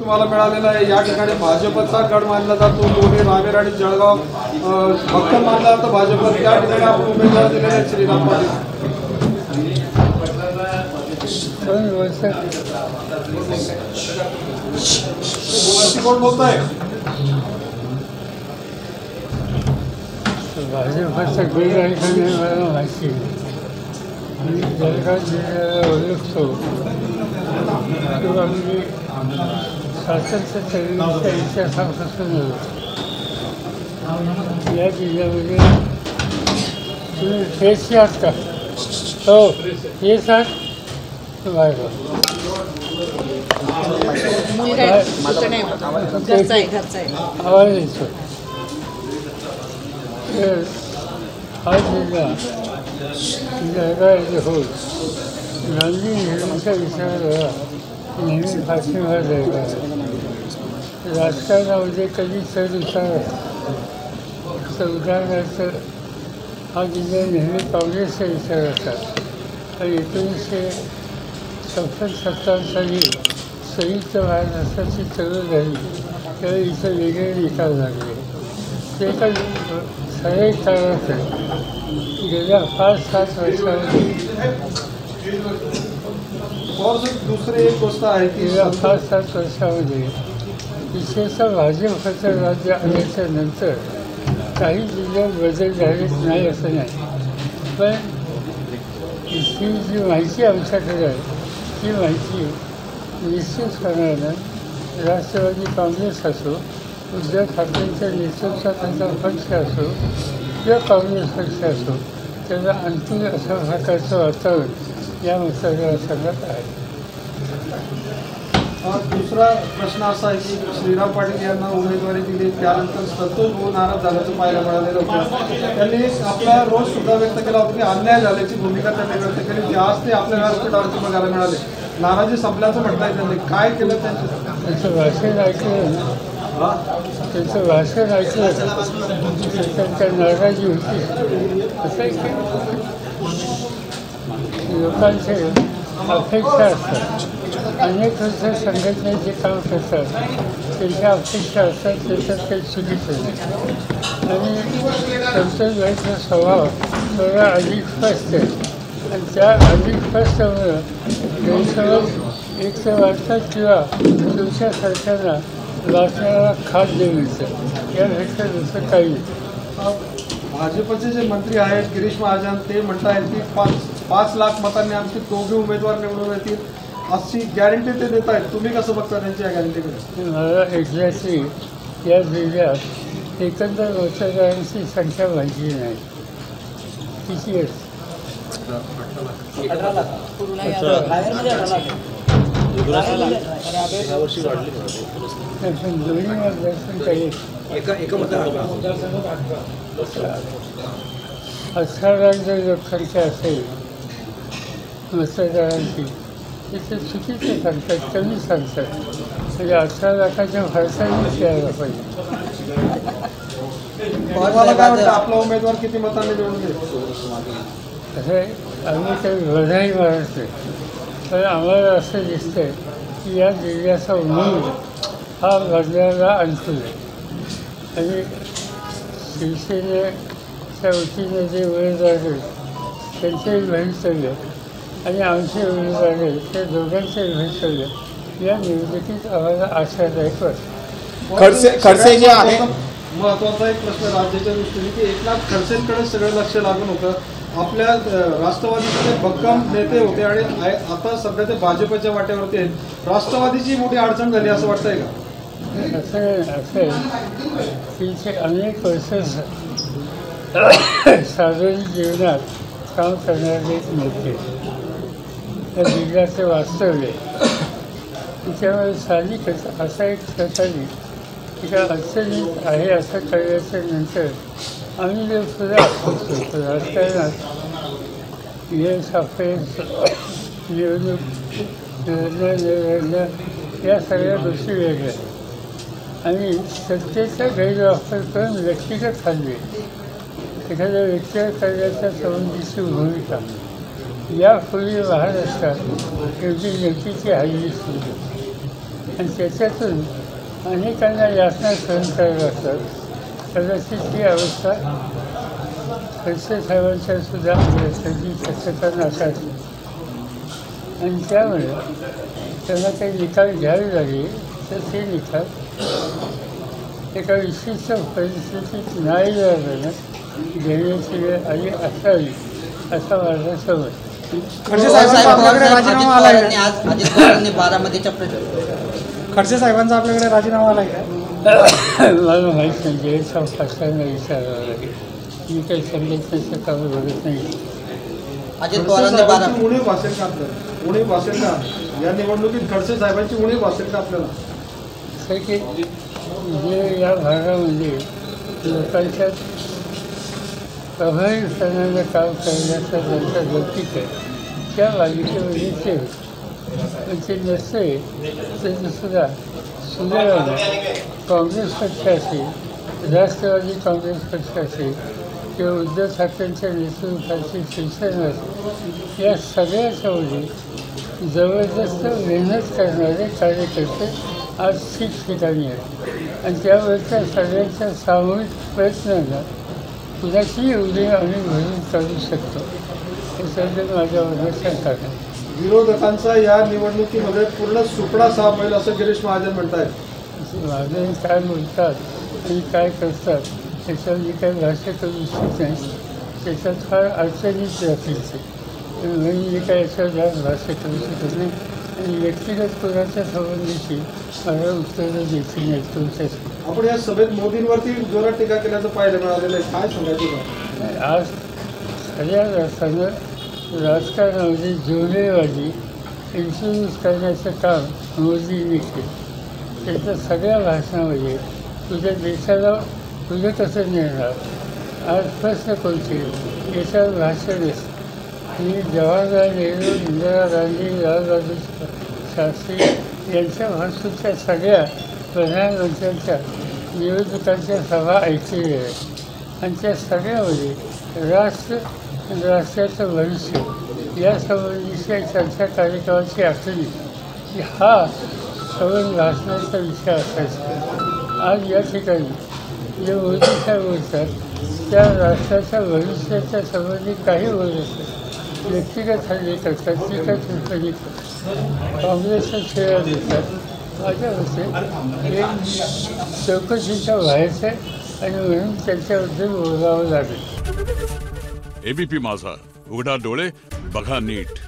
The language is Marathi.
तुम्हाला मिळालेला आहे। या ठिकाणी भाजपचा गड मानला जातो। दोन्ही रावेर आणि जळगाव भक्कम मानला जातो भाजप। त्या ठिकाणी आपण उमेदवार दिलेले आहेत श्रीराम पाटील। कोण बोलताय? भाजपचा गड आहे का नाही मला माहिती आणि जळगाव जिल्ह्याला ओळखतो किंवा मी स्वातंत्र्य चळवळीच्या इतिहासापासून या जिल्ह्यामध्ये तुम्ही फ्रेश आहात का? हो फ्रेश आहात बाहेर आवाज येतो। हा जिल्हा जळगाव येथे होत गांधी नेहरूंच्या विचाराला नेहमी पाठिंबा द्यायला राजकारणामध्ये कधी चढ उतार असतो। उदाहरणार्थ हा जिल्हा नेहमी काँग्रेसचा विचार होता आणि 1956-57 साली संयुक्त महाराष्ट्राची चळवळ झाली त्यावेळी इथं वेगळे निकाल लागले। ते एका ठराविक काळात गेल्या 5-7 वर्षामध्ये दुसरी एक गोष्ट आहे की गेल्या 5-7 वर्षामध्ये विशेषतः भाजपचं राज्य आल्याच्या नंतर काही जिल्ह्यात बदल झालेच नाही असं नाही, पण ही जी माहिती आमच्याकडे आहे ती माहिती निश्चितपणानं राष्ट्रवादी काँग्रेस असो, उद्धव ठाकरेंच्या नेतृत्वाचा पक्ष असो किंवा काँग्रेस पक्ष असो, त्याला अंतिम अशा प्रकारचं वातावरण या मतदारसंघात आहे। दुसरा प्रश्न असा आहे की श्रीराम पाटील यांना उमेदवारी दिली त्यानंतर संतोष भाऊ नाराज झाल्याचं पाहायला मिळालेलं होतं। त्यांनी आपला रोष सुद्धा व्यक्त केला होता की अन्याय झाल्याची भूमिका त्यांनी व्यक्त केली होती। आज ते आपल्या व्यासपीठावरती बघायला मिळाले। नाराजी संपल्याचं म्हणताय त्यांनी, काय केलं त्यांचं भाषण ऐकलं, त्यांचं भाषण ऐकलं त्यांच्या नाराजी होती असं लोकांचे अपेक्षा असतात। अनेक वर्ष संघटनेचे काम करतात, त्यांच्या अपेक्षा असतात, त्याच्यात काही चुकीचं नाही आणि संतोष भाईचा स्वभाव थोडा अधिक स्पष्ट आहे आणि त्या अधिक स्पष्टमुळं गैरसमज एक तर वाटतात किंवा तुमच्या सरकारला वाचण्याला खात देण्याचं यापेक्षा दुसरं काही नाही। भाजपचे जे मंत्री आहेत गिरीश महाजन ते म्हणत आहेत की 5 लाख मतांनी आमचे दोघे उमेदवार निवडून येतील अशी गॅरंटी ते देत आहेत। तुम्ही कसं बघता त्यांची या गॅरंटीकडे? मला एक्झॅक्टली या जिल्ह्यात एकंदर मतदारांची संख्या माहिती नाही किती आहे। 18 लाख दोन्ही मतदारसंघ काही 18 लाख जर लोकसंख्या असेल मतदारांची ते चुकीचे सांगतात, कमी सांगतात, म्हणजे 18 लाखाच्या फरसानेच यायला पाहिजे। आपला उमेदवार किती मतांनी निवडून येईल असं आम्ही काही बधाई मारत नाही, पण आम्हाला असं दिसतंय की या जिल्ह्याचा मूळ हा बदलायला अनुकूल आहे आणि शिवसेनेच्या वतीने जे उमेदवार आहेत त्यांचेही भवितव्य आणि आमचे उमेदवार आहेत त्या दोघांचे भवितव्य या निवडणुकीत आम्हाला आशादायक वाटतं। खडसे जे आहे महत्त्वाचा एक प्रश्न राज्याच्या दृष्टीने की एकनाथ खडसेंकडे सगळं लक्ष लागून होतं। आपल्या राष्ट्रवादीचे भक्कम नेते होते आणि आता सध्या ते भाजपच्या वाट्यावरती आहेत। राष्ट्रवादीची मोठी अडचण झाली असं वाटतंय का? असं तिथे अनेक वर्ष सार्वजनिक जीवनात काम करणारे एक नेते त्या जिल्ह्याचे वास्तव्य त्याच्यामुळे साहजिकच असा एक प्रसंगी तिच्या अडचणीत आहे असं कळल्याच्या नंतर आम्ही जे सुद्धा होतो राजकारणात येस अफेन्स निवडणूक या सगळ्या गोष्टी वेगळ्या आणि सत्तेचा गैरवापर करून व्यक्तिगत हल्ले एखाद्या व्यक्तीला करण्याच्या संबंधीची भूमिका यापूर्वी महाराष्ट्रात एवढी नेमकीची हल्ली सुरू आणि त्याच्यातून अनेकांना यातना सहन कराव्या लागतात. कदाचित ही अवस्था खडसे साहेबांच्या सुद्धा असण्याची शक्यता नाकारली आणि त्यामुळे त्यांना काही निकाल घ्यावे लागले तर ते निकाल एका विशिष्ट परिस्थितीत नाही घेण्याची वेळ आली असावी असा माझा समज. खडसे साहेबांचा आपल्याकडे राजीनामा आला आहे. आज अजित पवारांनी बारामतीच्या खडसे साहेबांचा आपल्याकडे राजीनामा आला आहे. मला माहीत नाही. जयसाव फासांना विचारावं लागेल. मी काही संघटनेचं काम बघत नाही. अजित पवारांनी बारा उणीव भासेल का आपल्याला? उणीव भासेल का या निवडणुकीत? खडसे साहेबांची उणीव भासेल का आपल्याला? असं की जे या भागामध्ये लोकांच्या प्रभावीपणानं काम करण्याचा त्यांचा लौकिक आहे त्या बालिकेमध्ये ते पण ते नसते सुद्धा सुदैवाने काँग्रेस पक्ष असेल, राष्ट्रवादी काँग्रेस पक्ष असेल किंवा उद्धव ठाकरेंच्या नेतृत्वाची शिवसेना असेल, या सगळ्याच्यामध्ये जबरदस्त मेहनत करणारे कार्यकर्ते आज ठिकठिकाणी आहेत आणि त्यावरच्या सगळ्यांच्या सामूहिक प्रयत्नांना कुणाची उदय आम्ही भरून काढू शकतो याच्याबद्दल माझ्यावर शंका नाही. विरोधकांचा या निवडणुकीमध्ये पूर्ण सुपडा साफ होईल असं गिरीश महाजन म्हणतात. महाजन काय बोलतात आणि काय करतात त्याच्यावर मी काही भाष्य करू इच्छित नाही. त्याच्यात फार अडचणीच राहतील म्हणून मी काय याच्यावर जास्त भाष्य करू शकत नाही आणि व्यक्तिगत कोणाच्या संबंधीची मला उत्तरं द्यायची नाही तुमच्यासाठी. आपण या सभेत मोदींवरती जोरात टीका केल्याचं पाहायला मिळालेलं आहे. काय सांगायचं? आज सगळ्या राष्ट्रानं राजकारणामध्ये जोडेबाजी इन्फ्लुअन्स करण्याचं काम मोदींनी केलं. त्याच्या सगळ्या भाषणामध्ये तुझ्या देशाला तुझं कसं नेणार, आज प्रश्न कोणते याच्यावर भाषण असतं. मी जवाहरलाल नेहरू, इंदिरा गांधी, लालबहादूर शास्त्री यांच्या भाषेच्या सगळ्या प्रधानमंत्र्यांच्या निवडणुकांच्या सभा ऐकलेल्या आहेत आणि त्या सगळ्यामध्ये राष्ट्राचं भविष्य यासंबंधीच्या चर्चा कार्यक्रमाची आखणी हा सवन भाषणाचा विषय असायचा. आज या ठिकाणी जे मोदी साहेब बोलतात त्या राष्ट्राच्या भविष्याच्या संबंधी काही बोलत नाही. व्यक्तिगत हल्ले करतात, टीका टिप्पणी करतात, काँग्रेसचा खेळ देतात. माझ्या मते हे चौकशीच्या व्हायचं आहे आणि म्हणून त्याच्याबद्दल बोलावं लागेल. एबीपी माझा, उघडा डोळे बघा नीट.